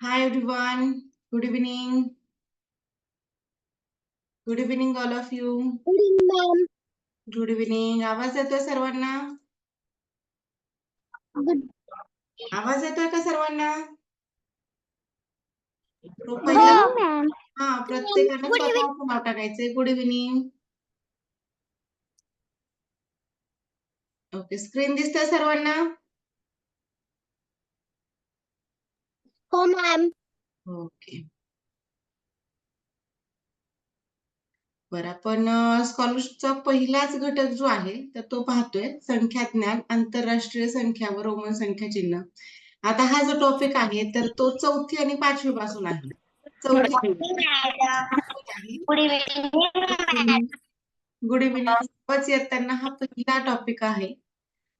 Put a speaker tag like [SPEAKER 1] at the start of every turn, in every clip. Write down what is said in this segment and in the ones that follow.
[SPEAKER 1] Hi everyone. Good evening. Good evening all of you.
[SPEAKER 2] Good evening, ma'am.
[SPEAKER 1] Good evening. आवाज येतोय सर्वांना?
[SPEAKER 2] Good.
[SPEAKER 1] आवाज येतोय का सर्वांना? तो
[SPEAKER 2] Good
[SPEAKER 1] पहिला
[SPEAKER 2] evening, ma'am.
[SPEAKER 1] प्रत्येकानं
[SPEAKER 2] Good evening.
[SPEAKER 1] स्वतःचं नाव टाकायचंय. Good evening. ओके, स्क्रीन दिसतंय सर्वांना?
[SPEAKER 2] हो मॅम.
[SPEAKER 1] ओके. बरं, आपण स्कॉलरशिपचा पहिलाच घटक जो आहे तर तो पाहतोय, संख्याज्ञान, आंतरराष्ट्रीय संख्या व रोमन संख्या चिन्ह. आता हा जो टॉपिक आहे तर तो 4थी आणि 5वी पासून आहे. 4थी आहे.
[SPEAKER 2] Good evening.
[SPEAKER 1] Good evening. बस येताना हा पहिला टॉपिक आहे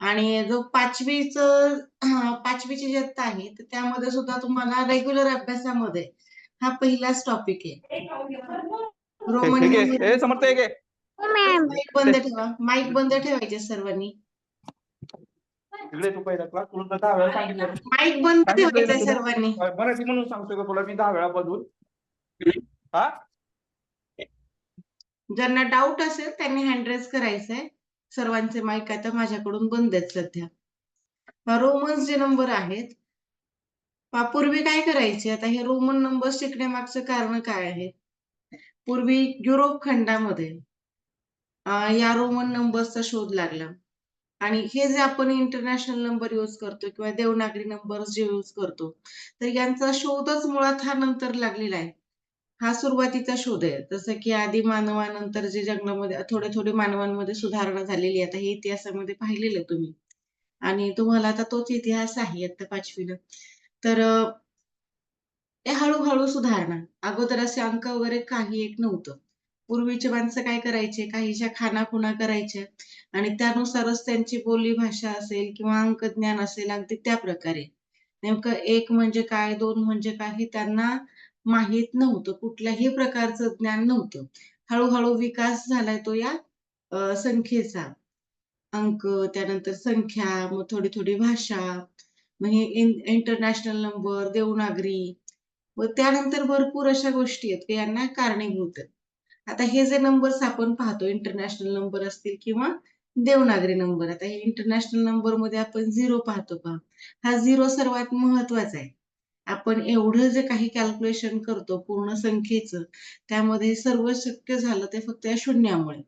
[SPEAKER 1] आणि जो पाचवीची इयत्ता आहे तर त्यामध्ये सुद्धा तुम्हाला रेग्युलर अभ्यासामध्ये हा पहिलाच टॉपिक आहे. रोमन
[SPEAKER 3] ठीक आहे.
[SPEAKER 1] न्यूमरल.
[SPEAKER 3] समर्थ एक आहे.
[SPEAKER 2] हो मॅम.
[SPEAKER 1] माईक बंद ठेवा. माईक बंद ठेवायचे सर्वांनी.
[SPEAKER 3] इकडे तू पहिला क्लास तुला 10 वेळा सांगितलं.
[SPEAKER 1] माईक बंद
[SPEAKER 3] सांगितलंय
[SPEAKER 1] ठेवायचे
[SPEAKER 3] ना तुला?
[SPEAKER 1] सर्वांनी.
[SPEAKER 3] मराठी म्हणून सांगतोय का तुला मी 10 वेळा बदलून? हा?
[SPEAKER 1] ज्यांना डाऊट असेल त्यांनी हँड रेज करायचंय. सर्वांचे माईक आता माझ्याकडून बंद आहेत सध्या. रोमन्स जे नंबर आहेत, पूर्वी काय करायचे, आता हे रोमन नंबर शिकण्यामागचं कारण काय आहे? पूर्वी युरोप खंडामध्ये या रोमन नंबर्सचा शोध लागला आणि हे जे आपण इंटरनॅशनल नंबर यूज करतो किंवा देवनागरी नंबर्स जे यूज करतो, तर यांचा शोधच मुळात हा नंतर लागलेला आहे. हा सुरुवातीचा शोध आहे. जसं की आधी मानवानंतर जे जंगलामध्ये थोडे मानवांमध्ये सुधारणा झालेली आहे. आता हे इतिहासामध्ये पाहिलेलं तुम्ही आणि तुम्हाला आता तोच इतिहास आहे इयत्ता 5वीला. तर ते हळू सुधारणा. अगोदर असे अंक वगैरे काही एक नव्हतं. पूर्वीचे माणसं काय करायचे, काहीशा खाणाखुणा करायच्या आणि त्यानुसारच त्यांची बोली भाषा असेल किंवा अंकज्ञान असेल अगदी त्या प्रकारे. नेमकं 1 म्हणजे काय, 2 म्हणजे काय हे त्यांना माहीत नव्हतं. कुठल्याही प्रकारचं ज्ञान नव्हतं. हळू विकास झालाय तो या संख्येचा. अंक, त्यानंतर संख्या, मग थोडी भाषा, मग हे इंटरनॅशनल नंबर, देवनागरी व त्यानंतर भरपूर अशा गोष्टी आहेत की यांना कारणीभूत आहेत. आता हे जे नंबर्स आपण पाहतो, इंटरनॅशनल नंबर असतील किंवा देवनागरी नंबर. आता हे इंटरनॅशनल नंबरमध्ये आपण 0 पाहतो पहा. हा 0 सर्वात महत्वाचा आहे. आपण एवढं जे काही कॅल्क्युलेशन करतो पूर्ण संख्येचं, त्यामध्ये सर्व शक्य झालं ते फक्त या शून्यामुळे.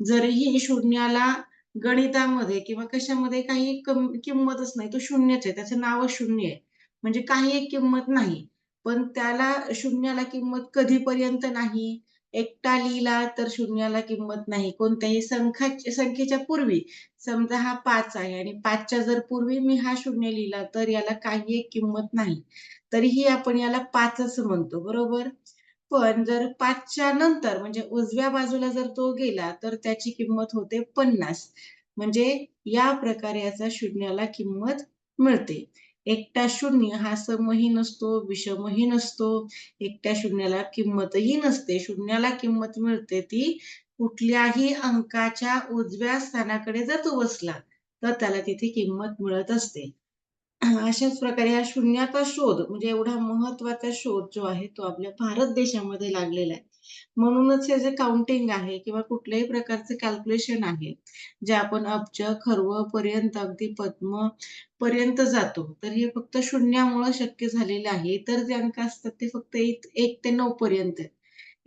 [SPEAKER 1] जरीही शून्याला गणितामध्ये किंवा कशामध्ये काही किंमतच नाही, तो शून्यच आहे. त्याचं नावच शून्य आहे. म्हणजे काही एक किंमत नाही. पण त्याला शून्याला किंमत कधीपर्यंत नाही, एकटा लिहिला तर शून्याला किंमत नाही. कोणत्याही संख्येच्या पूर्वी समजा हा 5 आहे आणि 5च्या जर पूर्वी मी हा शून्य लिहिला तर याला काही एक किंमत नाही. तरीही आपण याला 5च म्हणतो, बरोबर? पण जर 5च्या नंतर म्हणजे उजव्या बाजूला जर तो गेला तर त्याची किंमत होते 50. म्हणजे या प्रकारे याचा शून्याला किंमत मिळते. एकटा शून्य हा समही नसतो, विषमही नसतो. एकट्या शून्याला किंमतही नसते. शून्याला किंमत मिळते ती कुठल्याही अंकाच्या उजव्या स्थानाकडे जर तो बसला, तर त्याला तिथे किंमत मिळत असते. अशाच प्रकारे हा शून्याचा शोध म्हणजे एवढा महत्वाचा शोध जो आहे तो आपल्या भारत देशामध्ये लागलेला आहे. म्हणूनच हे जे काउंटिंग आहे किंवा कुठल्याही प्रकारचं कॅल्क्युलेशन आहे, जे आपण अब्ज, खर्व पर्यंत अगदी पद्म पर्यंत जातो, तर हे फक्त शून्यामुळं शक्य झालेलं आहे. इतर जे अंक असतात ते फक्त 1 ते 9 पर्यंत आहेत.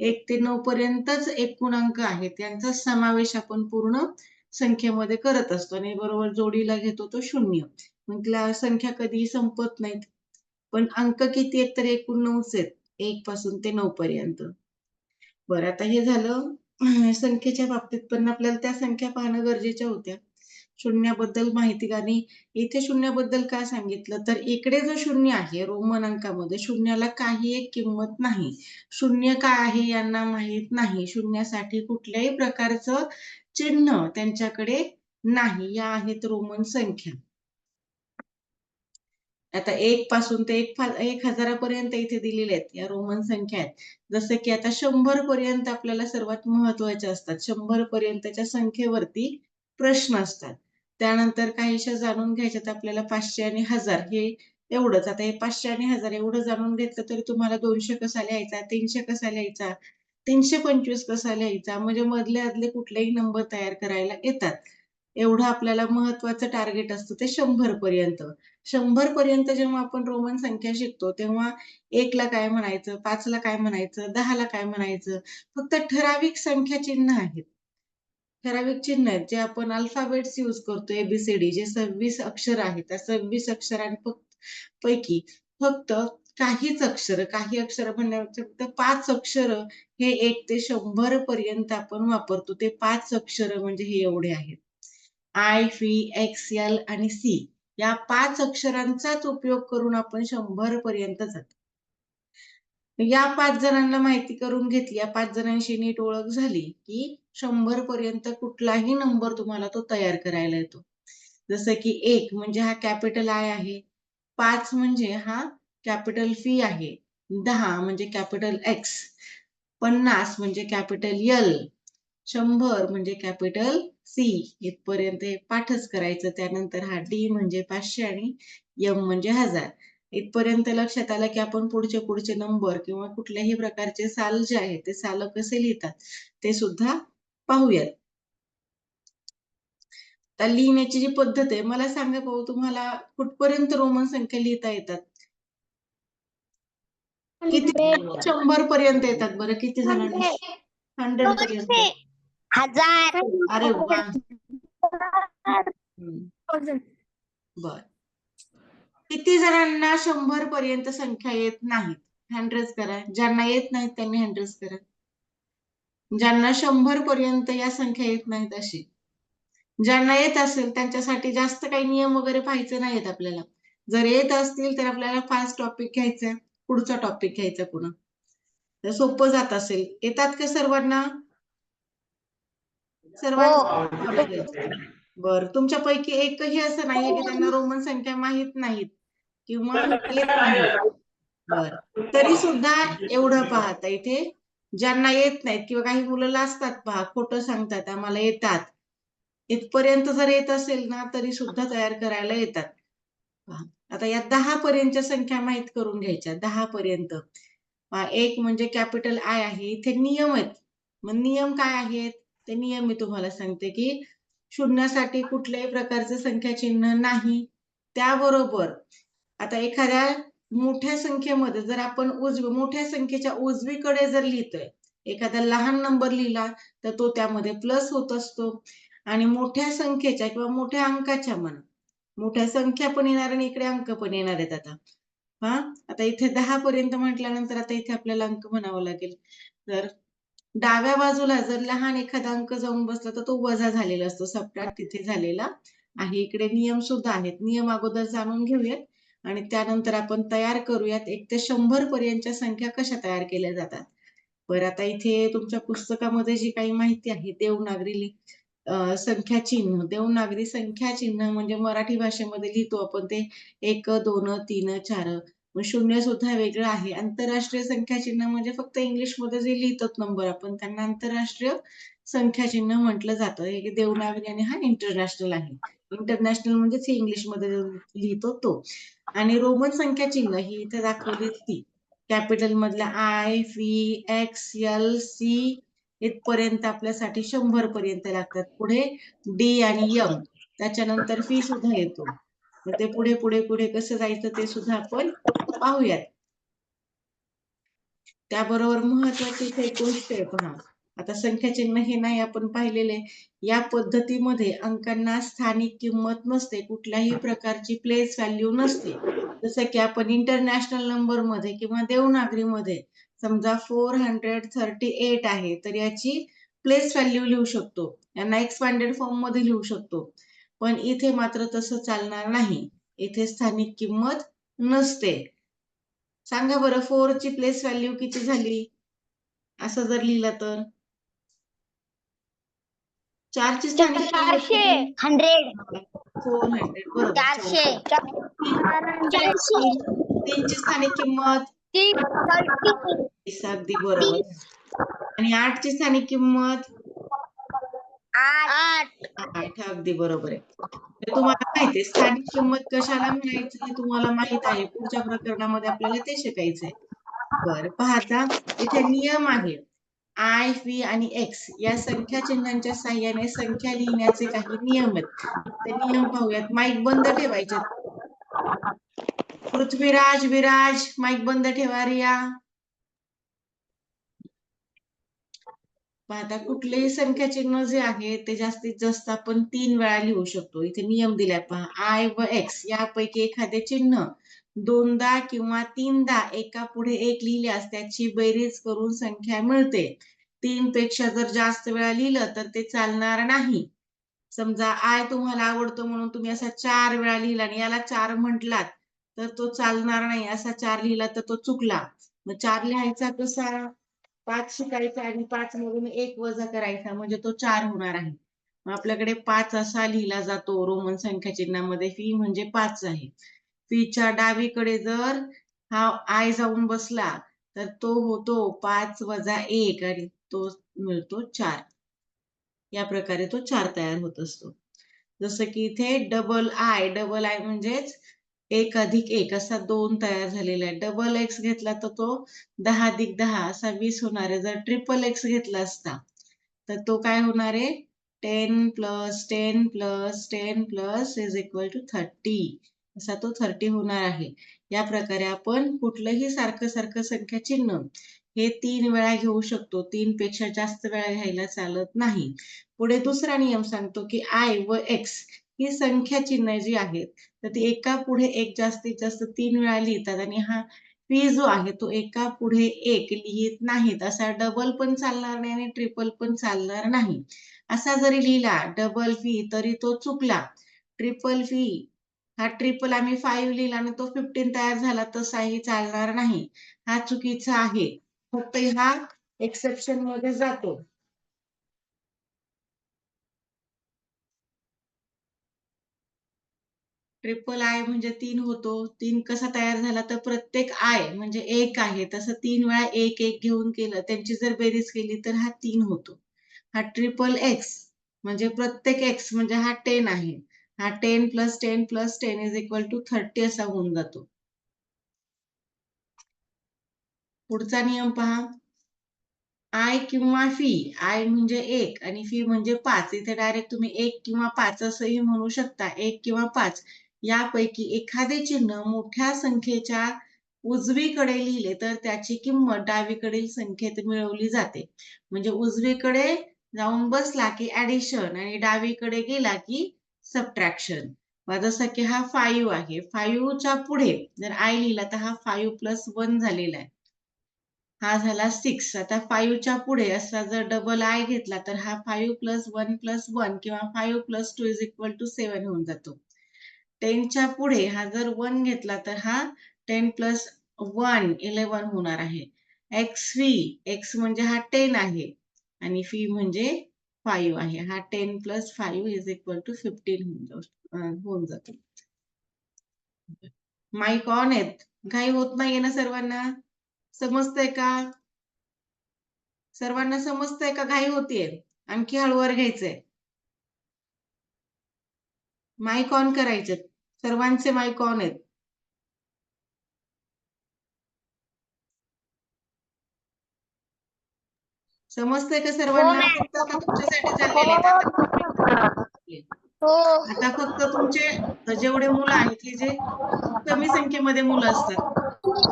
[SPEAKER 1] 1 ते 9 पर्यंतच एकूण अंक आहेत. यांचा समावेश आपण पूर्ण संख्येमध्ये करत असतो आणि बरोबर जोडीला घेतो तो शून्य. मग संख्या कधीही संपत नाहीत. पण अंक किती आहेत तर एकूण 9च आहेत. 1 पासून ते 9 पर्यंत. बरं, आता हे झालं संख्येच्या बाबतीत, पण आपल्याला त्या संख्या पाहणं गरजेच्या होत्या. शून्याबद्दल माहिती आणि इथे शून्याबद्दल का सांगितलं, तर इकडे जो शून्य आहे रोमन अंकामध्ये शून्याला काही एक किंमत नाही. शून्य काय आहे यांना माहीत नाही. शून्यासाठी कुठल्याही प्रकारचं चिन्ह त्यांच्याकडे नाही. या आहेत रोमन संख्या. आता 1 पासून ते 1000 पर्यंत इथे दिलेले आहेत. या रोमन संख्या आहेत. जसं की आता 100 पर्यंत आपल्याला सर्वात महत्त्वाच्या असतात. 100 पर्यंतच्या संख्येवरती प्रश्न असतात. त्यानंतर काहीशा जाणून घ्यायच्यात आपल्याला 500 आणि 1000 हे एवढंच. आता हे 500 आणि 1000 एवढं जाणून घेतलं तरी तुम्हाला 200 कसा लिहायचा, 300 कसा लिहायचा, 325 कसा लिहायचा, म्हणजे मधले आदले कुठलेही नंबर तयार करायला येतात. एवढं आपल्याला महत्वाचं टार्गेट असतं ते 100 पर्यंत. 100 पर्यंत जेव्हा आपण रोमन संख्या शिकतो तेव्हा 1 ला काय म्हणायचं, 5 ला काय म्हणायचं, 10 ला काय म्हणायचं, फक्त ठराविक संख्या चिन्ह आहेत. ठराविक चिन्ह आहेत जे आपण अल्फाबेट्स यूज करतो एबीसीडी जे 26 अक्षर आहेत. त्या 26 पैकी फक्त काही अक्षर म्हणण्यापेक्षा फक्त 5 अक्षर हे 1 ते 100 पर्यंत आपण वापरतो. ते 5 अक्षर म्हणजे हे एवढे आहेत. आय, व्ही, एक्स, एल आणि सी या 5 अक्षरांचाच उपयोग करून आपण 100 पर्यंत जातो. या 5 जणांना माहिती करून घेतली, या 5 जणांशी नीट ओळख झाली, की 100 पर्यंत कुठलाही नंबर तुम्हाला तो तयार करायला येतो. जसं की 1 म्हणजे हा कॅपिटल आय आहे, 5 म्हणजे हा कॅपिटल व्ही आहे, 10 म्हणजे कॅपिटल एक्स, 50 म्हणजे कॅपिटल एल, 100 म्हणजे कॅपिटल सी. इथपर्यंत हे पाठच करायचं. त्यानंतर हा डी म्हणजे 500 आणि एम म्हणजे 1000. इथपर्यंत लक्षात आलं की आपण पुढचे नंबर किंवा कुठल्याही प्रकारचे साल जे आहे ते साल कसे लिहितात ते सुद्धा पाहूयात. तर लिहिण्याची जी पद्धत आहे मला सांगा भाऊ तुम्हाला कुठपर्यंत रोमन संख्या लिहिता येतात? किती 100 पर्यंत येतात बरं? किती जणांना? 100 पर्यंत.
[SPEAKER 2] 1000
[SPEAKER 1] अरे वा. बर. किती जणांना 100 पर्यंत संख्या येत नाहीत? हँड रेज करा. ज्यांना येत नाहीत त्यांनी हँड रेज करा. ज्यांना 100 पर्यंत या संख्या येत नाहीत अशी. ज्यांना येत असेल त्यांच्यासाठी जास्त काही नियम वगैरे पाहायचे नाहीत आपल्याला. जर येत असतील तर आपल्याला फास्ट टॉपिक घ्यायचा, पुढचा टॉपिक घ्यायचा पुन्हा. तर सोपं जात असेल. येतात का सर्वांना? सर्वांना बर. तुमच्यापैकी एकही असं नाहीये की त्यांना रोमन संख्या माहित नाहीत किंवा येत नाही. बर. तरी सुद्धा एवढं पाहता इथे ज्यांना येत नाहीत किंवा काही मुलं लाजतात पहा, खोटं सांगतात आम्हाला येतात. इथपर्यंत जर येत असेल ना तरी सुद्धा तयार करायला येतात. पहा. आता या 10 पर्यंतच्या संख्या माहित करून घ्यायच्या. 10 पर्यंत. एक म्हणजे कॅपिटल आय आहे. इथे नियम आहेत. मग नियम काय आहेत? ते नियम मी तुम्हाला सांगते की शून्यासाठी कुठल्याही प्रकारचं संख्या चिन्ह नाही. त्याबरोबर आता एखाद्या मोठ्या संख्येमध्ये जर आपण मोठ्या संख्येच्या उजवीकडे जर लिहितोय, एखादा लहान नंबर लिहिला तर तो त्यामध्ये प्लस होत असतो आणि मोठ्या संख्येच्या किंवा मोठ्या अंकाच्या म्हणा, मोठ्या संख्या पण येणार आणि इकडे अंक पण येणार आहेत आता. आता इथे 10 पर्यंत म्हटल्यानंतर आता इथे आपल्याला अंक म्हणावं लागेल. तर डाव्या बाजूला जर लहान एखादा अंक जाऊन बसला तर तो वजा झालेला असतो. सबट्रॅक्ट तिथे झालेला आहे. इकडे नियम सुद्धा आहेत. नियम अगोदर जाणून घेऊयात आणि त्यानंतर आपण तयार करूयात 1 ते 100 पर्यंतच्या संख्या कशा तयार केल्या जातात. बरं आता इथे तुमच्या पुस्तकामध्ये जी काही माहिती आहे देवनागरी संख्या चिन्ह, देवनागरी संख्या चिन्ह म्हणजे मराठी भाषेमध्ये लिहितो आपण ते 1, 2, 3, 4. मग शून्य सुद्धा वेगळं आहे. आंतरराष्ट्रीय संख्या चिन्ह म्हणजे फक्त इंग्लिशमध्ये जे लिहितात नंबर आपण त्यांना आंतरराष्ट्रीय संख्या चिन्ह म्हटलं जातं. हे देवनागरी आणि हा इंटरनॅशनल आहे. इंटरनॅशनल म्हणजेच हे इंग्लिशमध्ये लिहितो तो. आणि रोमन संख्या चिन्ह ही इथे दाखवली ती. कॅपिटल मधला I, V, X, L, C इथपर्यंत आपल्यासाठी 100 पर्यंत लागतात. पुढे डी आणि एम त्याच्यानंतर फी सुद्धा येतो. मग ते पुढे कसं जायचं ते सुद्धा आपण पाहूयात. त्याबरोबर महत्वाची इथे एक गोष्ट आहे पहा. आता संख्या चिन्ह हे नाही आपण पाहिलेले. या पद्धतीमध्ये अंकांना स्थानिक किंमत नसते. कुठल्याही प्रकारची प्लेस व्हॅल्यू नसते. जसं की आपण इंटरनॅशनल नंबर मध्ये किंवा देवनागरीमध्ये समजा 438 आहे तर याची प्लेस व्हॅल्यू लिहू शकतो. यांना एक्सपांडेड फॉर्म मध्ये लिहू शकतो. पण इथे मात्र तसं चालणार नाही. इथे स्थानिक किंमत नसते. सांगा बरं 4 ची प्लेस व्हॅल्यू किती झाली? असं जर लिहिलं तर 4 ची स्थानिक किंमत किती?
[SPEAKER 2] 100
[SPEAKER 1] 400 बरोबर.
[SPEAKER 2] 400
[SPEAKER 1] 3 ची स्थानिक किंमत 30 अगदी बरोबर. आणि 8 ची स्थानिक किंमत
[SPEAKER 2] 8
[SPEAKER 1] 8 अगदी बरोबर आहे. हे तुम्हाला माहिती आहे स्थानिक किंमत कशाला म्हणायचं हे तुम्हाला माहित आहे. पुढच्या प्रकरणामध्ये आपल्याला ते शिकायचंय. बरं पाहता इथे नियम आहे. आय, व्ही आणि एक्स या संख्या चिन्हांच्या साहाय्याने संख्या लिहिण्याचे काही नियम आहेत. ते नियम पाहूयात. माईक बंद ठेवायचे. पृथ्वीराज, विराज माईक बंद ठेवा. रिया. आता कुठलेही संख्या चिन्ह जे आहे ते जास्तीत जास्त आपण 3 वेळा लिहू शकतो. इथे नियम दिलाय पहा. आय व एक्स यापैकी एखादे चिन्ह दोनदा किंवा तीनदा एका पुढे एक लिहिल्यास त्याची बेरीज करून संख्या मिळते. 3 पेक्षा जर जास्त वेळा लिहिलं तर ते चालणार नाही. समजा आय तुम्हाला आवडतो म्हणून तुम्ही असा 4 वेळा लिहिला आणि याला 4 म्हटलात तर तो चालणार नाही. असा 4 लिहिला तर तो चुकला. मग 4 लिहायचा कसा? 5 शिकायचा आणि 5 मधून 1 वजा करायचा म्हणजे तो 4 होणार आहे. मग आपल्याकडे 5 असा लिहिला जातो रोमन संख्या चिन्हामध्ये. फी म्हणजे 5 आहे. फीच्या डावीकडे जर हा आय जाऊन बसला तर तो होतो 5 वजा 1 आणि तो मिळतो 4. या प्रकारे तो 4 तयार होत असतो. जसं की इथे डबल आय म्हणजेच 1 अधिक 1 असा 2 तयार झालेला आहे. डबल एक्स घेतला तर तो 10 अधिक 10 असा 20 होणार आहे. जर ट्रिपल एक्स घेतला असता तर तो काय होणार आहे? 10 plus 10 plus 10 plus is equal to 30 असा तो 30 होणार आहे. या प्रकारे आपण कुठलंही सारखं सारखं संख्या चिन्ह हे 3 वेळा घेऊ शकतो. 3 पेक्षा जास्त वेळा घ्यायला चालत नाही. पुढे दुसरा नियम सांगतो की आय व एक्स ही संख्या चिन्ह जी आहेत तर ती एका पुढे एक जास्तीत जास्त 3 वेळा लिहितात आणि हा पी जो आहे तो एका पुढे एक लिहित नाहीत. असा डबल पण चालणार नाही आणि ट्रिपल पण चालणार नाही. असा जरी लिहिला डबल फी तरी तो चुकला. ट्रिपल फी हा ट्रिपल आम्ही 5 लिहिला आणि तो 15 तयार झाला तसाही चालणार नाही. हा चुकीचा आहे. फक्त हा एक्सेप्शन मध्ये जातो. ट्रिपल आय म्हणजे 3 होतो. 3 कसा तयार झाला तर प्रत्येक आय म्हणजे 1 आहे. तसं 3 वेळा 1 1 घेऊन केलं. त्यांची जर बेरीज केली तर हा 3 होतो. हा ट्रिपल एक्स म्हणजे प्रत्येक एक्स म्हणजे हा 10 आहे. हा 10 plus 10 plus 10 is equal to 30 असा होऊन जातो. पुढचा नियम पहा. आय किंवा फी. आय म्हणजे 1 आणि फी म्हणजे 5. इथे डायरेक्ट तुम्ही 1 किंवा 5 असंही म्हणू शकता. 1 किंवा 5 यापैकी एखादे चिन्ह मोठ्या संख्येच्या उजवीकडे लिहिले तर त्याची किंमत डावीकडील संख्येत मिळवली जाते. म्हणजे उजवीकडे जाऊन बसला की ऍडिशन आणि डावीकडे गेला की सबट्रॅक्शन. जसं की हा 5 आहे. 5च्या पुढे जर आय लिहिला तर हा 5 प्लस 1 झालेला आहे. हा झाला 6. आता 5च्या पुढे असा जर डबल आय घेतला तर हा 5 प्लस 1 प्लस 1 किंवा 5 प्लस 2 इज इक्वल टू 7 होऊन जातो. 10च्या पुढे हा जर 1 घेतला तर हा 10 प्लस 1 11 होणार आहे. एक्स फी एक्स म्हणजे हा 10 आहे आणि फी म्हणजे 5 आहे. हा 10 प्लस 5 इज इक्वल टू 15 होऊन जातो. माईक ऑन आहेत. घाई होत नाहीये ना सर्वांना? समजतंय का? सर्वांना समजतंय का घाई होतीये? आणखी हळूवार घ्यायचंय. माईक ऑन करायचे. सर्वांचे माईक ऑन आहेत. समजतंय का
[SPEAKER 2] हो
[SPEAKER 1] सर्वांना?
[SPEAKER 2] मॅम.
[SPEAKER 1] फक्त आता तुमच्यासाठी चाललेले आहेत.
[SPEAKER 2] हो. हो.
[SPEAKER 1] आता फक्त तुमचे जेवढे मुलं आहेत हे जे खूप कमी संख्येमध्ये मुलं असतात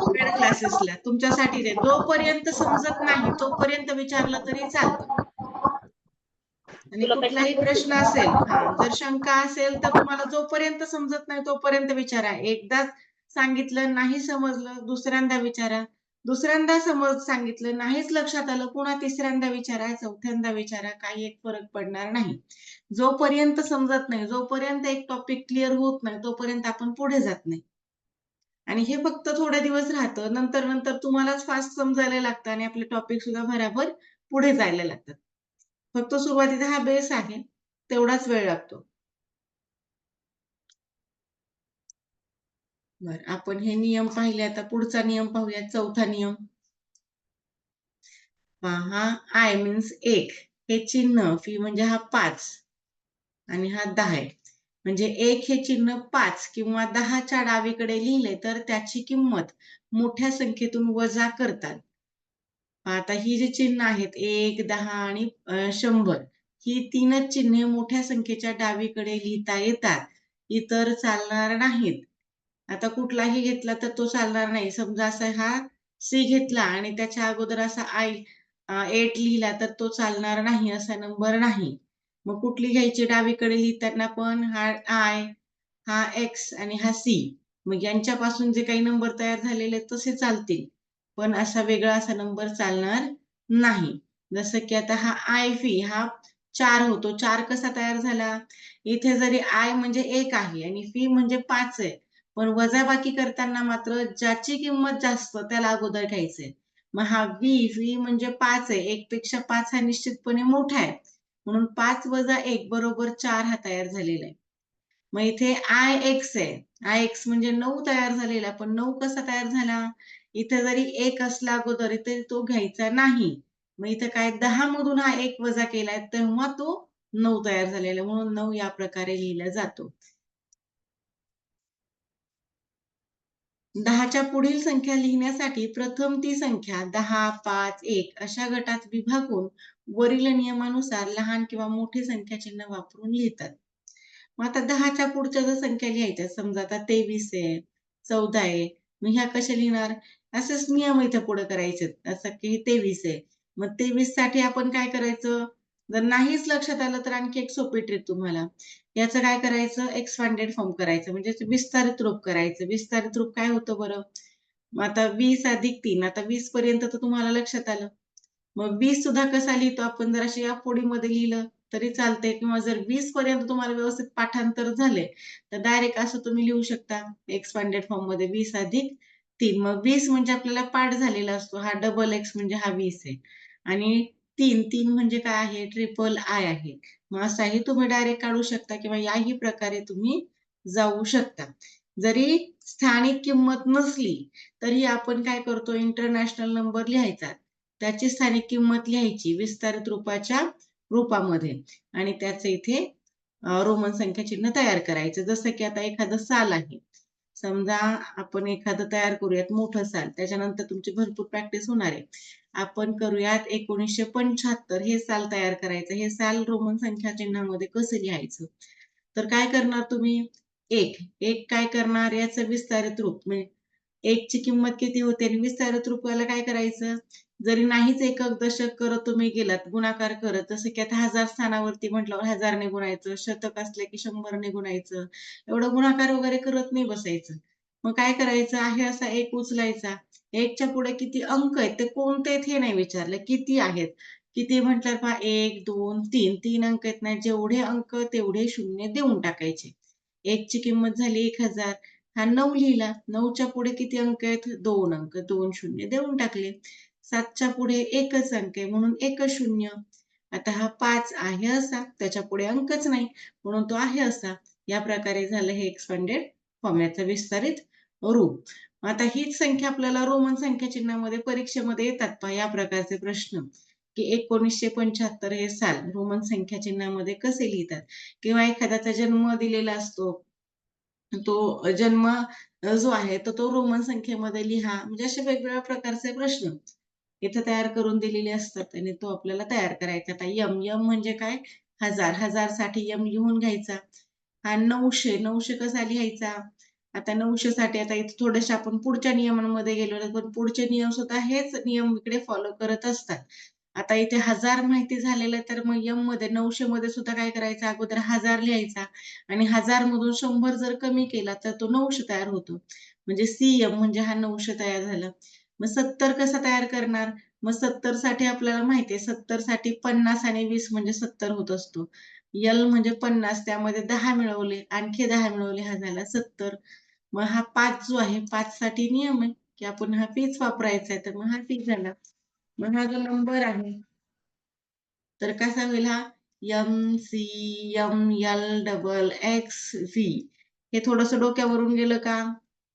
[SPEAKER 1] पेड क्लासेसला तुमच्यासाठी ते जोपर्यंत समजत नाही तोपर्यंत विचारलं तरी चालतं. आणि कुठलाही प्रश्न असेल जर शंका असेल तर तुम्हाला जोपर्यंत समजत नाही तोपर्यंत विचारा. एकदा सांगितलं नाही समजलं दुसऱ्यांदा विचारा. दुसऱ्यांदा सांगितलं नाहीच लक्षात आलं पुन्हा तिसऱ्यांदा विचारा, चौथ्यांदा विचारा. काही एक फरक पडणार नाही. जोपर्यंत समजत नाही, जोपर्यंत एक टॉपिक क्लिअर होत नाही तोपर्यंत आपण पुढे जात नाही. आणि हे फक्त थोडे दिवस राहतं. नंतर नंतर तुम्हालाच फास्ट समजायला लागतं आणि आपले टॉपिक सुद्धा भराभर पुढे जायला लागतात. फक्त सुरुवातीचा हा बेस आहे. तेवढाच वेळ लागतो. बरं आपण हे नियम पाहिले. आता पुढचा नियम पाहूया. चौथा नियम. हा आय मीन्स 1 हे चिन्ह फी म्हणजे हा 5 आणि हा 10 आहे. म्हणजे 1 हे चिन्ह 5 किंवा 10च्या डावीकडे लिहिले तर त्याची किंमत मोठ्या संख्येतून वजा करतात. आता ही जी चिन्ह आहेत 1, 10 आणि 100 ही तीनच चिन्हे मोठ्या संख्येच्या डावीकडे लिहिता येतात. इतर चालणार नाहीत. आता कुठलाही घेतला तर तो चालणार नाही. समजा असा हा सी घेतला आणि त्याच्या अगोदर असा 8 लिहिला तर तो चालणार नाही, असा नंबर नाही. मग कुठली घ्यायची डावीकडे लिहिताना पण हा आय, हा एक्स आणि हा सी. मग यांच्यापासून जे काही नंबर तयार झालेले आहेत तसे चालतील. पण असा वेगळा असा नंबर चालणार नाही. जसं की आता हा आय फी हा 4 होतो. 4 कसा तयार झाला? इथे जरी आय म्हणजे 1 आहे आणि फी म्हणजे 5 आहे. पण वजाबाकी करताना मात्र ज्याची किंमत जास्त त्याला अगोदर घ्यायचंय. मग हा फी म्हणजे 5 आहे. 1 पेक्षा 5 हा निश्चितपणे मोठा आहे. म्हणून 5 वजा 1 बरोबर 4 हा तयार झालेला आहे. मग इथे आय एक्स आहे. आय एक्स म्हणजे 9 तयार झालेला. पण 9 कसा तयार झाला? इथे जरी 1 असला अगोदर तरी तो घ्यायचा नाही. मग इथे काय 10 मधून हा 1 वजा केलाय तेव्हा तो 9 तयार झालेला म्हणून 9 या प्रकारे लिहिला जातो. 10च्या पुढील संख्या लिहिण्यासाठी प्रथम ती संख्या 10, 5, 1 अशा गटात विभागून वरील नियमानुसार लहान किंवा मोठे संख्या चिन्ह वापरून लिहितात. मग आता 10च्या पुढच्या जर संख्या लिहायच्या समजा आता 23 आहे, 14 आहे. मग ह्या कशा लिहिणार? असेच नियम इथं पुढे करायचे. असं की 23 आहे. मग 23 साठी आपण काय करायचं? जर नाहीच लक्षात आलं तर आणखी एक सोपी ट्रिक तुम्हाला. याचं काय करायचं? एक्सपांडेड फॉर्म करायचं म्हणजे विस्तारित रूप करायचं. विस्तारित रूप काय होतं बरं? मग आता 20 अधिक 3 आता 20 पर्यंत तर तुम्हाला लक्षात आलं. मग 20 सुद्धा कसा लिहितो आपण जराशी या फोडीमध्ये लिहिलं तरी चालतंय किंवा जर 20 पर्यंत तुम्हाला व्यवस्थित पाठांतर झाले, तर डायरेक्ट असं तुम्ही लिहू शकता एक्सपांडेड फॉर्ममध्ये 20 अधिक 3. मग 20 म्हणजे आपल्याला पाठ झालेला असतो. हा डबल एक्स म्हणजे हा 20 आहे. आणि 3 म्हणजे काय आहे? ट्रिपल आय आहे. मग असाही तुम्ही डायरेक्ट काढू शकता किंवा याही प्रकारे तुम्ही जाऊ शकता. जरी स्थानिक किंमत नसली, तरी आपण काय करतो इंटरनॅशनल नंबर लिहायचा. त्याची स्थानिक किंमत लिहायची विस्तारित रूपाच्या रूपामध्ये आणि त्याचं इथे रोमन संख्या चिन्ह तयार करायचं. जसं की आता एखादं साल आहे. समजा आपण एखादं तयार करूयात मोठं साल. त्याच्यानंतर तुमची भरपूर प्रॅक्टिस होणार आहे. आपण करूयात 1975 हे साल तयार करायचं. हे साल रोमन संख्या चिन्हामध्ये कसं लिहायचं? तर काय करणार तुम्ही? 1 काय करणार? याचं विस्तारित रूप म्हणजे 1 ची किंमत किती होते आणि विस्तारित रूपाला काय करायचं? जरी नाहीच एकक दशक करत तुम्ही गेलात गुणाकार करत जसं की आता हजार स्थानावरती म्हटल्यावर 1000 ने गुणायचं, शतक असले की 100 ने गुणायचं. एवढं गुणाकार वगैरे करत नाही बसायचं. मग काय करायचं आहे असा 1 उचलायचा. 1च्या पुढे किती अंक आहेत ते कोणते आहेत हे नाही विचारलं. किती आहेत? किती म्हटल्यावर पहा 1, 2, 3. 3 अंक आहेत ना जेवढे अंक तेवढे शून्य देऊन टाकायचे. 1 ची किंमत झाली 1000. हा 9 लिहिला. 9च्या पुढे किती अंक आहेत? 2 अंक. 2 शून्य देऊन टाकले. 7च्या पुढे एकच अंक आहे म्हणून एकच शून्य. आता हा 5 आहे असा, त्याच्या पुढे अंकच नाही म्हणून तो आहे असा. या प्रकारे झालं हे एक्सपांडेड फॉर्म याचं विस्तारित रूप. आता हीच संख्या आपल्याला रोमन संख्या चिन्हामध्ये परीक्षेमध्ये येतात पहा या प्रकारचे प्रश्न की 1975 हे साल रोमन संख्या चिन्हामध्ये कसे लिहितात किंवा एखाद्याचा जन्म दिलेला असतो. तो जन्म जो आहे तर तो रोमन संख्येमध्ये लिहा. म्हणजे असे वेगवेगळ्या प्रकारचे प्रश्न इथे तयार करून दिलेले असतात आणि तो आपल्याला तयार करायचा. आता यम म्हणजे काय? 1000 साठी यम लिहून घ्यायचा. हा 900 कसा लिहायचा? आता 900 साठी आता इथे थोडेसे आपण पुढच्या नियमांमध्ये गेलो पण पुढचे नियम सुद्धा हेच नियम इकडे फॉलो करत असतात. आता इथे 1000 माहिती झालेलं आहे तर मग यम मध्ये 900 मध्ये सुद्धा काय करायचं अगोदर 1000 लिहायचा आणि 1000 मधून 100 जर कमी केला तर तो 900 तयार होतो. म्हणजे सीएम म्हणजे हा 900 तयार झाला. मग 70 कसा तयार करणार? मग 70 साठी आपल्याला माहिती आहे 70 साठी 50 आणि 20 म्हणजे 70 होत असतो. यल म्हणजे 50 त्यामध्ये 10 मिळवले, आणखी 10 मिळवले हा झाला 70. मग हा 5 जो आहे 5 साठी नियम आहे की आपण हा पीच वापरायचा आहे तर मग हा पी झाला. मग हा जो नंबर आहे तर कसा होईल हा MCML हे थोडंसं डोक्यावरून गेलं का?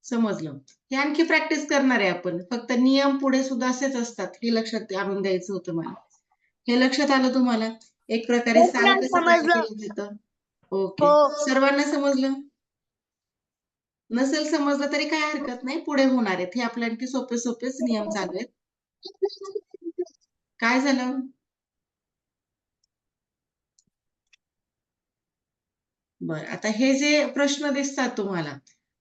[SPEAKER 1] समजलं. हे आणखी प्रॅक्टिस करणार आहे आपण. फक्त नियम पुढे सुद्धा असेच असतात. हे लक्षात आणून द्यायचं होतं मला. हे लक्षात आलं तुम्हाला? एक प्रकारे
[SPEAKER 2] हो
[SPEAKER 1] साल
[SPEAKER 2] मॅम
[SPEAKER 1] कसं तयार
[SPEAKER 2] समजलं.
[SPEAKER 1] केलं जातं? ओके,
[SPEAKER 2] हो.
[SPEAKER 1] सर्वांना समजलं? नसेल समजलं तरी काय हरकत नाही, पुढे होणार आहेत. हे आपले आणखी सोपे सोपेच नियम चालू आहेत. काय झालं? बरं, आता हे जे प्रश्न दिसतात तुम्हाला,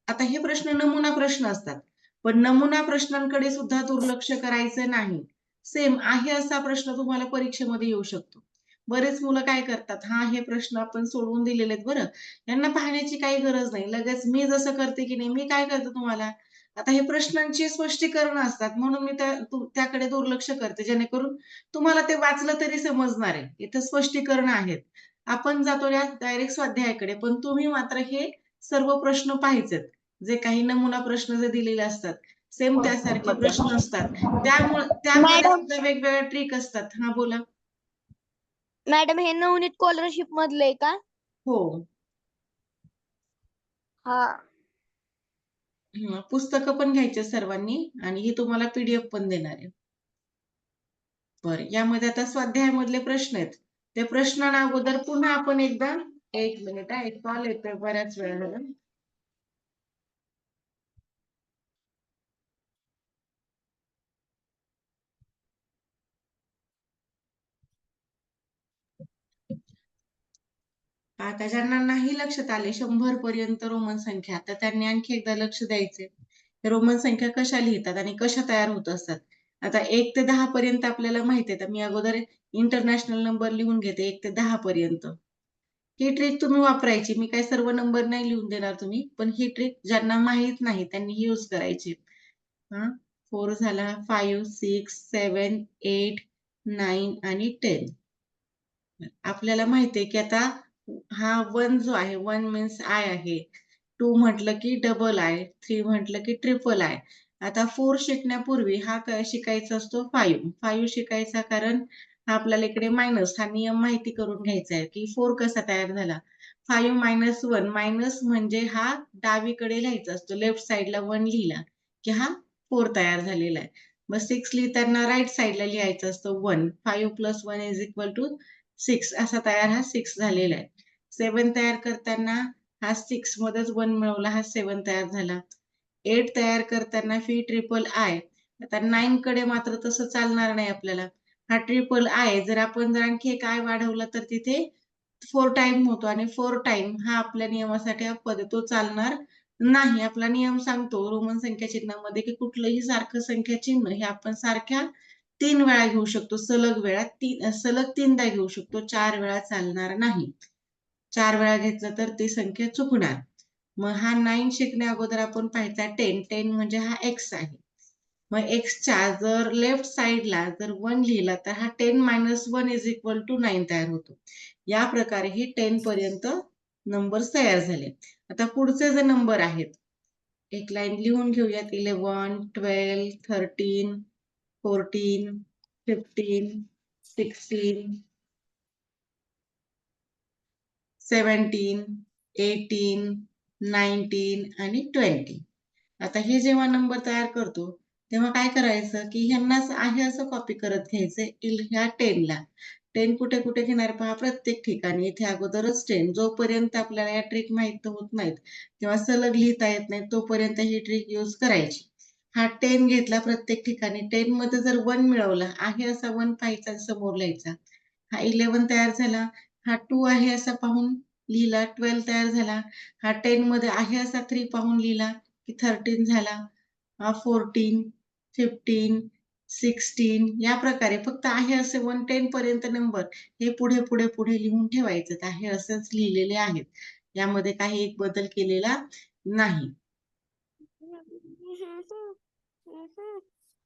[SPEAKER 1] आता हे प्रश्न नमुना प्रश्न असतात. पण नमुना प्रश्नांकडे सुद्धा दुर्लक्ष करायचं नाही. सेम आहे असा प्रश्न तुम्हाला परीक्षेमध्ये येऊ शकतो. बरेच मुलं काय करतात, हा हे प्रश्न आपण सोडवून दिलेले आहेत बरं, यांना पाहण्याची काही गरज नाही. लगेच मी जसं करते की नाही, मी काय करते तुम्हाला, आता हे प्रश्नांची स्पष्टीकरण असतात म्हणून मी त्याकडे दुर्लक्ष करते, जेणेकरून तुम्हाला ते वाचलं तरी समजणार आहे. इथं स्पष्टीकरण आहेत. आपण जातो या डायरेक्ट स्वाध्यायाकडे, पण तुम्ही मात्र हे सर्व प्रश्न पाहायचेत. जे काही नमुना प्रश्न जे दिलेले असतात, सेम त्यासारखे प्रश्न असतात. त्यामध्ये
[SPEAKER 2] मॅडम
[SPEAKER 1] सुद्धा वेगवेगळ्या ट्रिक असतात. हा बोला.
[SPEAKER 2] मॅडम हे नवनीत स्कॉलरशिप मधले आहे का?
[SPEAKER 1] हो.
[SPEAKER 2] हा.
[SPEAKER 1] पुस्तकं पण घ्यायचे सर्वांनी आणि ही तुम्हाला PDF पण देणार आहे. बरं, यामध्ये आता स्वाध्यायामधले प्रश्न आहेत. त्या प्रश्नांना अगोदर पुन्हा आपण एकदा, एक मिनिट हा, एक कॉल येतोय बऱ्याच वेळ झाला. आता ज्यांना नाही लक्षात आले 100 पर्यंत रोमन संख्या, तर त्यांनी आणखी एकदा लक्ष द्यायचे. रोमन संख्या कशा लिहितात आणि कशा तयार होत असतात. आता 1 ते 10 पर्यंत आपल्याला माहिती आहे. तर मी अगोदर इंटरनॅशनल नंबर लिहून घेते 1 ते 10 पर्यंत. ही ट्रिक तुम्ही वापरायची. मी काही सर्व नंबर नाही लिहून देणार तुम्ही, पण ही ट्रिक ज्यांना माहित नाही त्यांनी यूज करायची. 4 झाला, 5, 6, 7, 8, 9 आणि 10. आपल्याला माहिती आहे की आता हा 1 जो आहे, 1 मीन्स आय आहे. 2 म्हटलं की डबल आय, 3 म्हटलं की ट्रिपल आय. आता 4 शिकण्यापूर्वी हा शिकायचा असतो 5. 5 शिकायचा, कारण हा आपल्याला इकडे मायनस हा नियम माहिती करून घ्यायचा आहे की 4 कसा तयार झाला. 5 मायनस 1, मायनस म्हणजे हा डावीकडे लिहायचा असतो. लेफ्ट साइडला 1 लिहिला की हा 4 तयार झालेला आहे. मग 6 लिहिताना राईट साइडला लिहायचं असतं 1. 5 + 1 = 6 असा तयार हा 6 झालेला आहे. 7 तयार करताना हा 6 मध्येच 1 मिळवला, हा 7 तयार झाला. 8 तयार करताना ट्रिपल आय. आता 9 कडे मात्र तसं चालणार नाही आपल्याला. हा ट्रिपल आय जर आपण आणखी एक आय वाढवला तर तिथे 4 टाइम होतो आणि 4 टाइम हा आपल्या नियमासाठी अपवाद आहे, तो चालणार नाही. आपला नियम सांगतो रोमन संख्या चिन्हामध्ये की कुठलंही सारखं संख्या चिन्ह हे आपण सारख्या 3 वेळा घेऊ शकतो. सलग वेळा सलग 3दा घेऊ शकतो. 4 वेळा चालणार नाही. 4 वेळा घेतलं तर ती संख्या चुकणार. मग हा 9 शिकण्या अगोदर आपण पाहायचा 10. 10 म्हणजे हा x आहे. मग xच्या जर लेफ्ट साइडला जर 1 लिहिला तर हा 10 - 1 = 9 तयार होतो. या प्रकारे ही 10 पर्यंत नंबर तयार झाले. आता पुढचे जे नंबर आहेत, एक लाईन लिहून घेऊयात. 11, 12, 13, 14, 15, 16, 17, 18, 19 आणि 20. आता हे जेव्हा नंबर तयार करतो, तेव्हा काय करायचं की ह्यांनाच आहे असं कॉपी करत घ्यायचं ह्या 10ला. 10 कुठे कुठे घेणार पहा, प्रत्येक ठिकाणी. इथे अगोदरच 10. जोपर्यंत आपल्याला या ट्रिक माहित होत नाहीत, तेव्हा सलग लिहिता येत नाही, तोपर्यंत ही ट्रिक यूज करायची. हा 10 घेतला प्रत्येक ठिकाणी. 10 मध्ये जर 1 मिळवला, आहे असा 1 पाहायचा, समोर लिहायचा. हा 11 तयार झाला. हा 2 आहे असा पाहून लिहिला. 12 तयार झाला. हा 10 मध्ये आहे असा 3 पाहून लिहिला की 13 झाला. हा 14, 15, 16 या प्रकारे फक्त आहे असे 110 पर्यंत नंबर हे पुढे पुढे पुढे लिहून ठेवायचं. आहे असंच लिहिलेले आहेत. यामध्ये काही एक बदल केलेला नाही.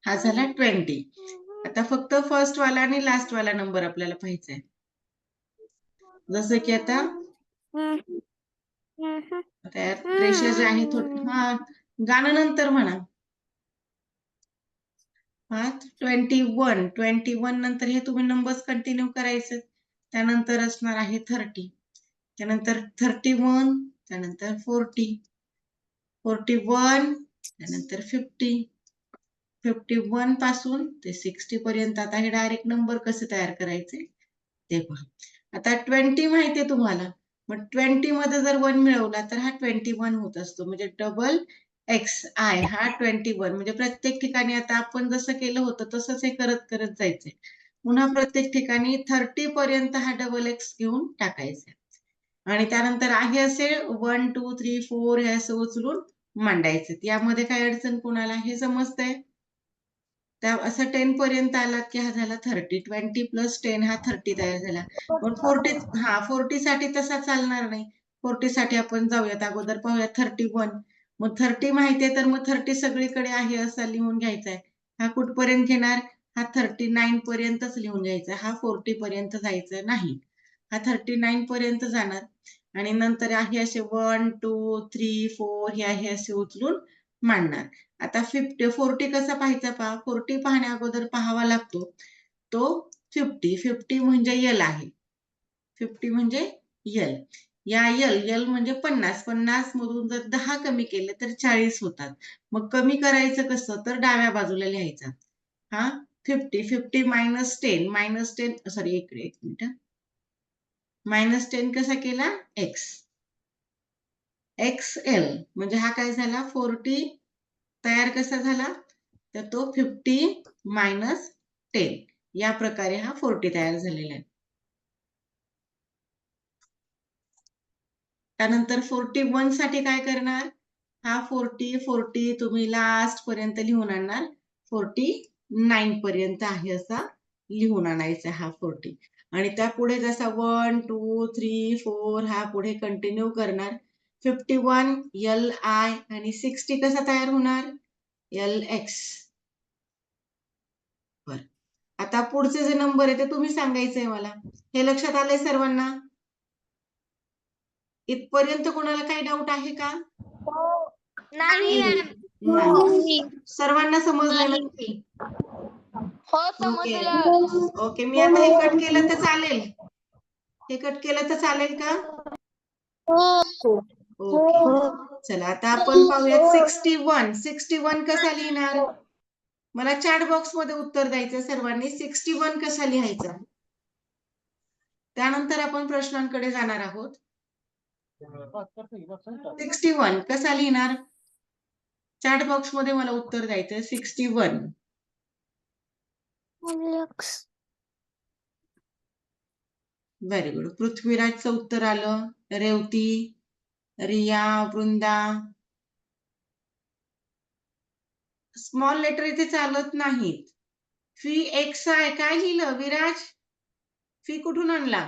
[SPEAKER 1] हा झाला 20. आता फक्त फर्स्ट वाला आणि लास्ट वाला नंबर आपल्याला पाहायचा आहे. जसं की आता रेषा जे आहे गाणं नंतर म्हणा. 21 नंतर हे तुम्ही नंबर्स कंटिन्यू करायचे. त्यानंतर असणार आहे 30. त्यानंतर 31, त्यानंतर 40, 41, त्यानंतर 50. 51 पासून ते 60 पर्यंत. आता हे डायरेक्ट नंबर कसे तयार करायचे ते पहा. आता 20 माहितीये तुम्हाला. मग 20 मध्ये जर 1 मिळवला तर हा 21 होत असतो. म्हणजे डबल एक्स आय हा 21. म्हणजे प्रत्येक ठिकाणी आता आपण जसं केलं होतं तसंच हे करत करत जायचंय. पुन्हा प्रत्येक ठिकाणी 30 पर्यंत हा डबल एक्स घेऊन टाकायचा. आणि त्यानंतर आहे असे 1, 2, 3, 4 हे असं उचलून मांडायचं. यामध्ये काय अडचण कोणाला हे समजतंय? त्या असं 10 पर्यंत आलात की हा झाला 30. 20 प्लस 10 हा 30 तयार झाला. पण 40 साठी तसा चालणार नाही. 40 साठी आपण जाऊयात अगोदर पाहूया 31. मग 30 माहितीये तर मग 30 सगळीकडे आहे असा लिहून घ्यायचा आहे. हा कुठपर्यंत घेणार? हा 39 पर्यंतच लिहून घ्यायचा. हा 40 पर्यंत जायचं नाही. हा 39 पर्यंत जाणार आणि नंतर आहे असे 1, 2, 3, 4 हे आहे असे उचलून मांडणार. आता 40 कसा पाहायचा पहा. 40 पाहण्या अगोदर पाहावा लागतो. तो 50 म्हणजे यल आहे. 50 म्हणजे यल. या यल म्हणजे 50 मधून जर 10 कमी केले तर 40 होतात. मग कमी करायचं कसं? तर डाव्या बाजूला लिहायचा. हा 50 मायनस 10 सॉरी इकडे एक मिनिट. -10 कसा केला? एक्स. XL म्हणजे हा काय झाला? 40 तयार कसा झाला? तर तो 50 मायनस 10 या प्रकारे हा 40 तयार झालेला आहे. त्यानंतर 41 साठी काय करणार? हा 40 तुम्ही लास्ट पर्यंत लिहून आणणार. 49 पर्यंत आहे असा लिहून आणायचा हा 40. आणि त्यापुढे जसा 1, 2, 3, 4 हा पुढे कंटिन्यू करणार. 51 LI आणि 60 कसा तयार होणार? LX. बर. आता पुढचे जे नंबर आहे ते तुम्ही सांगायचंय मला. हे लक्षात आलंय सर्वांना? इथपर्यंत कोणाला काही डाऊट आहे का?
[SPEAKER 2] नाही मॅम.
[SPEAKER 1] नाही. सर्वांना समजलं
[SPEAKER 2] नाही.
[SPEAKER 1] नक्की?
[SPEAKER 2] हो
[SPEAKER 1] ओके.
[SPEAKER 2] समजलं.
[SPEAKER 1] ओके. मी आता हे कट केलं तर चालेल? हे कट केलं तर चालेल का?
[SPEAKER 2] हो.
[SPEAKER 1] ओके. चला आता आपण पाहूयात 61. 61 कसा लिहिणार? मला चॅट बॉक्स मध्ये उत्तर द्यायचं सर्वांनी. 61 कसा लिहायचा? त्यानंतर आपण प्रश्नांकडे जाणार आहोत. 61 कसा लिहिणार? चॅट बॉक्स मध्ये मला उत्तर द्यायचं 61. Very good. पृथ्वीराजचं उत्तर आलं. रेवती, रिया, वृंदा. स्मॉल लेटर इथे चालत नाहीत. फी एक्स आहे. काय लिहिलं विराज? फी कुठून आणला?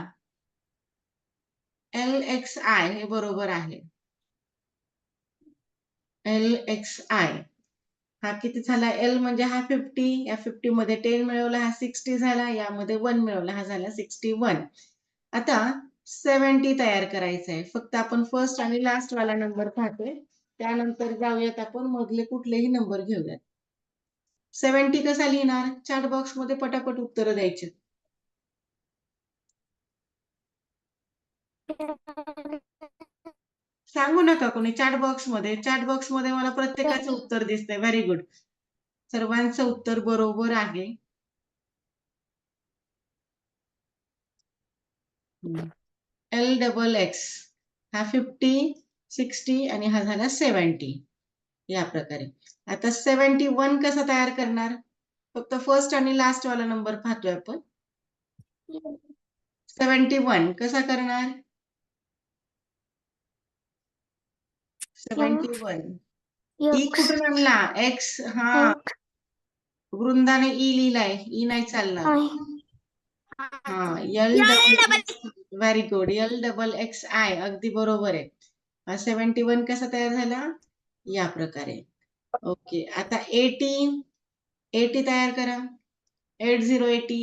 [SPEAKER 1] LXI हे बरोबर आहे. LXI हा किती झाला? L म्हणजे हा 50. या 50 मध्ये 10 मिळवला हा 60 झाला. यामध्ये 1 मिळवला हा झाला 61. आता 70 तयार करायचं आहे. फक्त आपण फर्स्ट आणि लास्ट वाला नंबर पाहतोय. त्यानंतर जाऊयात आपण मधले कुठलेही नंबर घेऊयात. 70 कसा लिहिणार? चॅट बॉक्स मध्ये पटापट उत्तर द्यायचे. सांगू नका कोणी चॅट बॉक्स मध्ये. चॅट बॉक्स मध्ये मला प्रत्येकाचं उत्तर दिसतंय. Very good. सर्वांचं उत्तर बरोबर आहे. LXX हा 50, 60 आणि हा झाला 70 या प्रकारे. आता 71 कसा तयार करणार? फक्त फर्स्ट आणि लास्ट वाला नंबर पाहतोय आपण. 71 कसा करणार? 71 ई कुठून आणला? एक्स. हा वृंदाने ई लिहिलाय. ई नाही चालणार. हा व्हेरी गुड. LXXI अगदी बरोबर आहे. हा 71 कसा तयार झाला? या प्रकारे. ओके. आता 80 तयार करा. 8080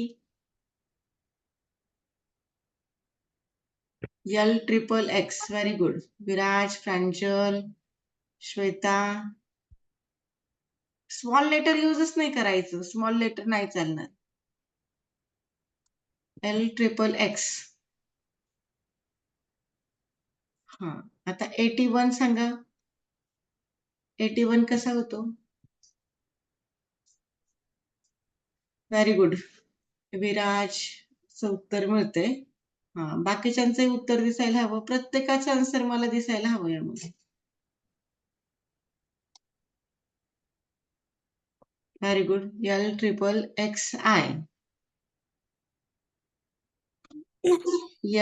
[SPEAKER 1] LXXX. Very good. Viraj, Pranjal, Shweta. Small letter यूजच नाही करायचं. स्मॉल लेटर नाही चालणार. LXXX. हा. आता 81 सांगा. 81 कसा होतो? Very good. विराजचं उत्तर मिळतंय. हा, बाकीच्यांचंही उत्तर दिसायला हवं, प्रत्येकाचं आन्सर मला दिसायला हवं यामध्ये. Very good. LXXI.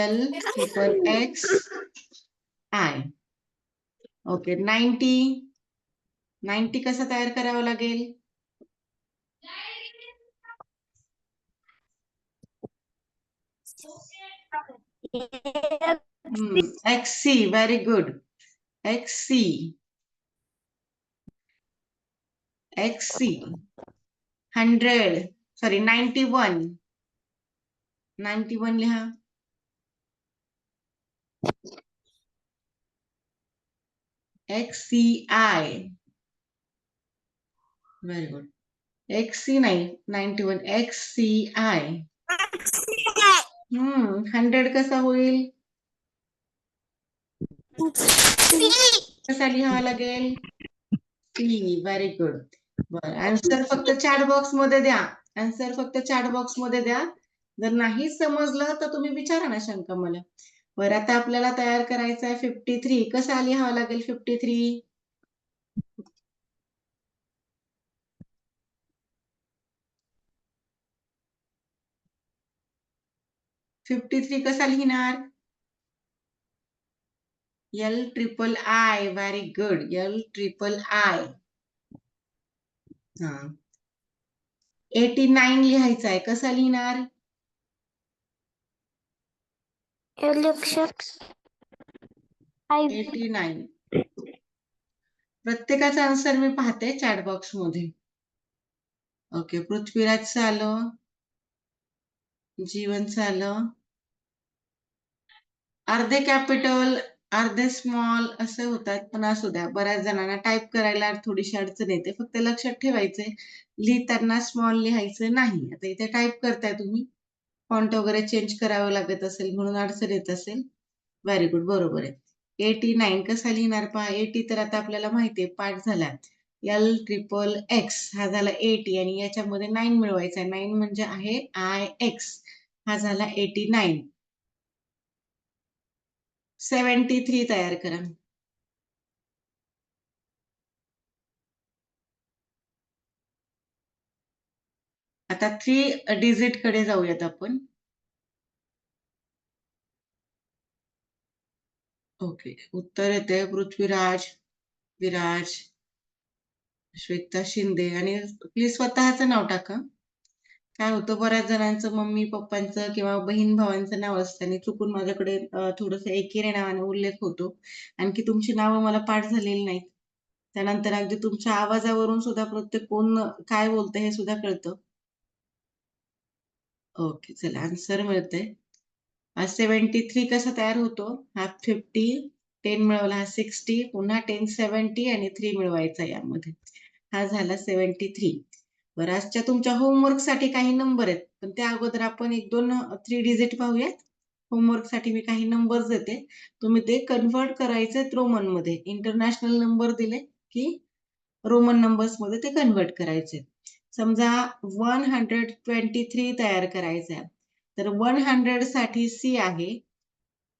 [SPEAKER 1] LXXI. Okay. 90 कसं तयार करावं लागेल? XC. Very good. XC. XC. 100. Sorry, 91. 91 लिहा. XCI. Very good. XC नाही, 91. XCI. 100 कसा होईल? कसा लिहावा लागेल? C. Very good. बरं, आन्सर फक्त चॅट बॉक्स मध्ये द्या. आन्सर फक्त चॅट बॉक्स मध्ये द्या. जर नाही समजलं तर तुम्ही विचारा ना शंका मला. बरं, आता आपल्याला तयार करायचा आहे 53. कसा लिहावा लागेल 53? 53 कसा लिहिणार? LIII. Very good. LIII. हा. 89 लिहायचा आहे. कसा लिहिणार?
[SPEAKER 2] LXXI.
[SPEAKER 1] 89. प्रत्येकाचा आन्सर मी पाहते चॅट बॉक्स मध्ये. ओके, पृथ्वीराजचं आलं, जीवनचं आलं. अर्धे कॅपिटल, अर्धे स्मॉल असे होतात, पण असू द्या. बऱ्याच जणांना टाईप करायला थोडीशी अडचण येते. फक्त लक्षात ठेवायचंय, लिहिताना स्मॉल लिहायचं नाही. आता इथे टाईप करताय तुम्ही, फॉन्ट वगैरे चेंज करावं लागत असेल म्हणून अडचण येत असेल. व्हेरी गुड, बरोबर आहे. 89 कसा लिहिणार पहा. 80 तर आता आपल्याला माहितीये, पाठ झाला. LXXX हा झाला 80 आणि याच्यामध्ये 9 मिळवायचा. 9 म्हणजे आहे IX. हा झाला 89. 73 तयार करा. आता 3 डिजिट कडे जाऊयात आपण. ओके, उत्तर येते पृथ्वीराज, विराज, श्वेता शिंदे. आणि प्लीज स्वतःचं नाव टाका. काय होतं, बऱ्याच जणांचं मम्मी पप्पांचं किंवा बहीण भावांचं नाव असतं आणि चुकून माझ्याकडे थोडंसं एकेरी नावाने उल्लेख होतो. आणखी तुमची नावं मला पाठ झालेली नाहीत. त्यानंतर अगदी तुमच्या आवाजावरून सुद्धा प्रत्येक कोण काय बोलतं हे सुद्धा कळतं. ओके, चला आन्सर मिळतंय. 73 कसा तयार होतो? हा 50, 10 मिळवला, हा 60, पुन्हा 10, 70 आणि 3 मिळवायचा यामध्ये. हा झाला 73. बरं, आजच्या तुमच्या होमवर्क साठी काही नंबर आहेत, पण त्या अगोदर आपण 1-2 3 डिजिट पाहूयात. होमवर्क साठी मी काही नंबर्स देते, तुम्ही ते कन्वर्ट करायचे रोमन मध्ये. इंटरनॅशनल नंबर दिले की रोमन नंबर्स मध्ये ते कन्वर्ट करायचे. समजा 123 तयार करायचं आहे, तर 100 साठी C आहे.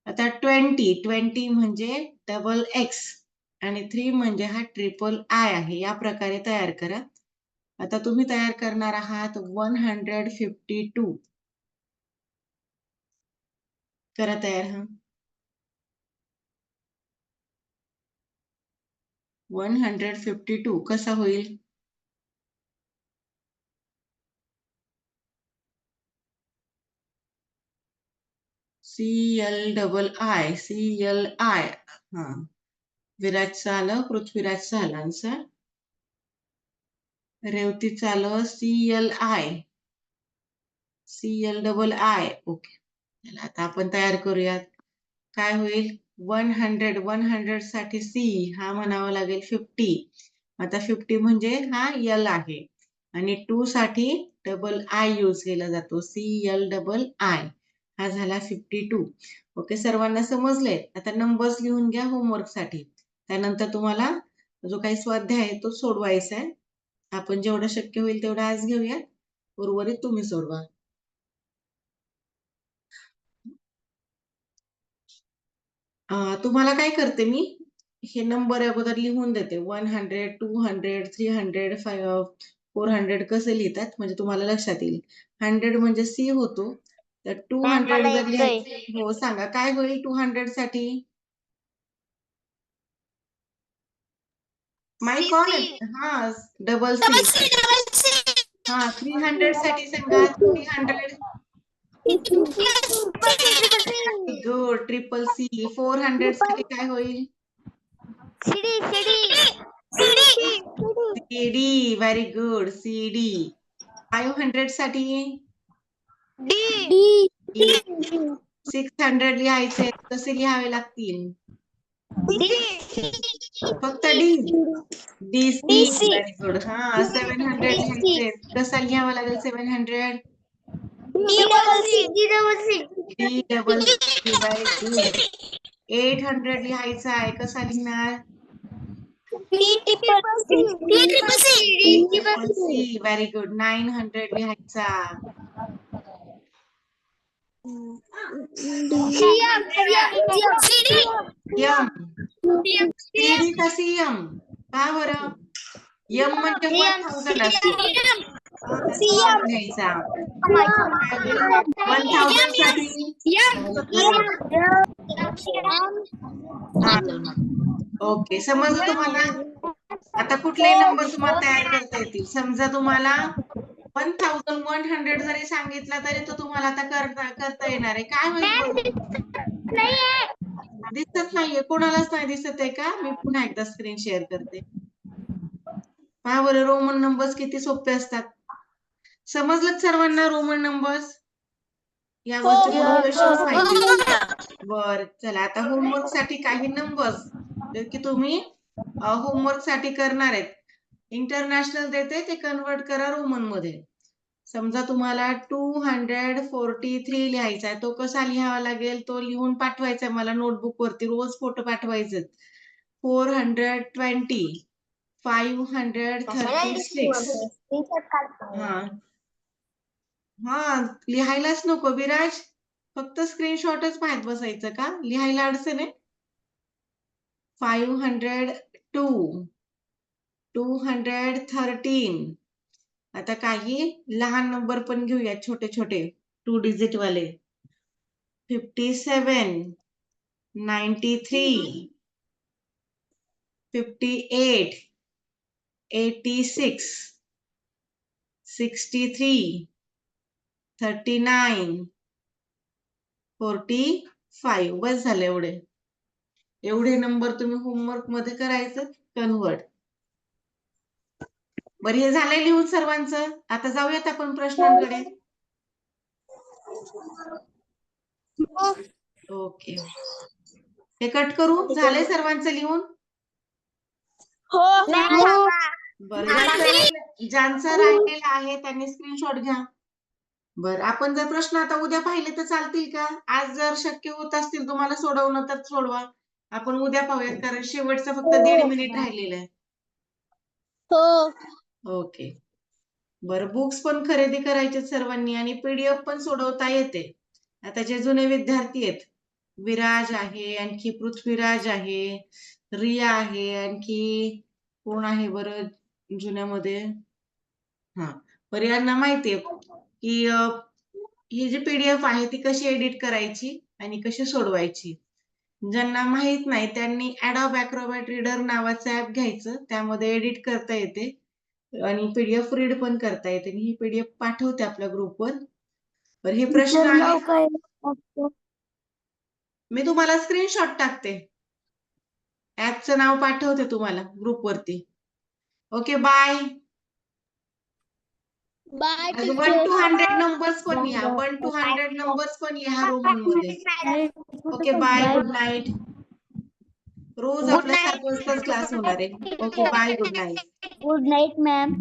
[SPEAKER 1] आता 20 म्हणजे XX आणि 3 म्हणजे हा ट्रिपल I आहे. या प्रकारे तयार करा. आता तुम्ही तयार करणार आहात 152. करा तयार. हा, 152 कसा होईल? CLII. हा, विराजचं आलं, पृथ्वीराजचं आलं आन्सर. रेवतीचं आलं CLI. ओके, चला आता आपण तयार करूयात. काय होईल? 100 साठी C हा म्हणावा लागेल 50. आता 50 म्हणजे हा L आहे आणि 2 साठी डबल I यूज केला जातो, CLII. हा झाला 52. ओके, सर्वांना समजले? आता नंबर्स लिहून घ्या होमवर्क साठी. त्यानंतर तुम्हाला जो काही स्वाध्याय आहे तो सोडवायचा आहे. आपण जेवढं शक्य होईल तेवढं आज घेऊया, उर्वरित तुम्ही सोडवा. तुम्हाला काय करते मी हे नंबर अगोदर लिहून देते 100 200 300 400 कसे लिहितात म्हणजे तुम्हाला लक्षात येईल 100 म्हणजे सी होतो तर 200
[SPEAKER 2] मला
[SPEAKER 1] जर
[SPEAKER 2] येतंय.
[SPEAKER 1] लिहायचं हो सांगा काय होईल 200 साठी माईक ऑन आहे हा डबल सी हा 300 साठी सांगा 300 गुड ट्रिपल सी 400 साठी काय होईल सीडी व्हेरी गुड सीडी 500 साठी 600 लिहायचे कसे लिहावे लागतील फक्त डी डीसी व्हेरी गुड हा 700 लिहायचे कसा लिहावा लागेल 700 D double C very good 800 लिहायचा आहे कसा लिहिणार ट्रिपल सी व्हेरी गुड 900 लिहायचा यम सीडी का सीएम का बरं यम म्हणजे 1000 असतो लिहायचा 1000 साठी ओके समजलं तुम्हाला आता कुठलेही नंबर तुम्हाला तयार करता येतील समजा तुम्हाला 1100 जरी सांगितला तरी तो तुम्हाला आता करता येणार आहे काय होईल दिसत नाहीये कोणालाच नाही दिसत आहे का मी पुन्हा एकदा स्क्रीन शेअर करते पहा बरं रोमन नंबर्स किती सोपे असतात समजलं सर्वांना रोमन नंबर्स यावरचे क्वेश्चन पाहिजे बर चला आता होमवर्क साठी काही नंबर्स की तुम्ही होमवर्क साठी करणार आहेत इंटरनॅशनल देते ते कन्वर्ट करा रोमन मध्ये समजा तुम्हाला 243 लिहायचा आहे तो कसा लिहावा लागेल तो लिहून पाठवायचा मला नोटबुक वरती रोज फोटो पाठवायचे 420 536 हा लिहायलाच नको विराज फक्त स्क्रीनशॉटच पाहत बसायचं का लिहायला अडचण आहे 502 213 आता काही लहान नंबर पण घेऊया छोटे छोटे 2 डिजिट वाले 57 93 58 86 63 39 45 बस झालं एवढे नंबर तुम्ही होमवर्क मध्ये करायचं कन्वर्ट बरं हे झालंय लिहून सर्वांचं आता जाऊयात आपण प्रश्नांकडे ओके हे कट करू झालंय सर्वांचं लिहून बरं ज्यांचं राहिलेलं आहे त्यांनी स्क्रीनशॉट घ्या बरं आपण जर प्रश्न आता उद्या पाहिले तर चालतील का आज जर शक्य होत असतील तुम्हाला सोडवणं तर सोडवा आपण उद्या पाहूयात कारण शेवटचं फक्त 1.5 मिनिट राहिलेलं आहे ओके बरं बुक्स पण खरेदी करायचे सर्वांनी आणि पीडीएफ पण सोडवता येते आता जे जुने विद्यार्थी आहेत विराज आहे आणखी पृथ्वीराज आहे रिया आहे आणखी कोण आहे बरं जुन्यामध्ये हा बरं यांना माहितीये की ही जी पीडीएफ आहे ती कशी एडिट करायची आणि कशी सोडवायची ज्यांना माहित नाही त्यांनी Adobe Acrobat Reader नावाचं ऍप घ्यायचं त्यामध्ये एडिट करता येते आणि पीडीएफ रीड पण करता येते आणि ही पीडीएफ पाठवते आपल्या ग्रुपवर तर हे प्रश्न आहे मी तुम्हाला स्क्रीनशॉट टाकते ऍपचं नाव पाठवते तुम्हाला ग्रुपवरती ओके बाय 1 to 100 नंबर्स पण लिहा 1 to 100 नंबर्स पण लिहा रोमन मध्ये ओके बाय गुड नाईट रोज आपला 7 वाजताच क्लास होणार आहे okay bye good night
[SPEAKER 2] good night ma'am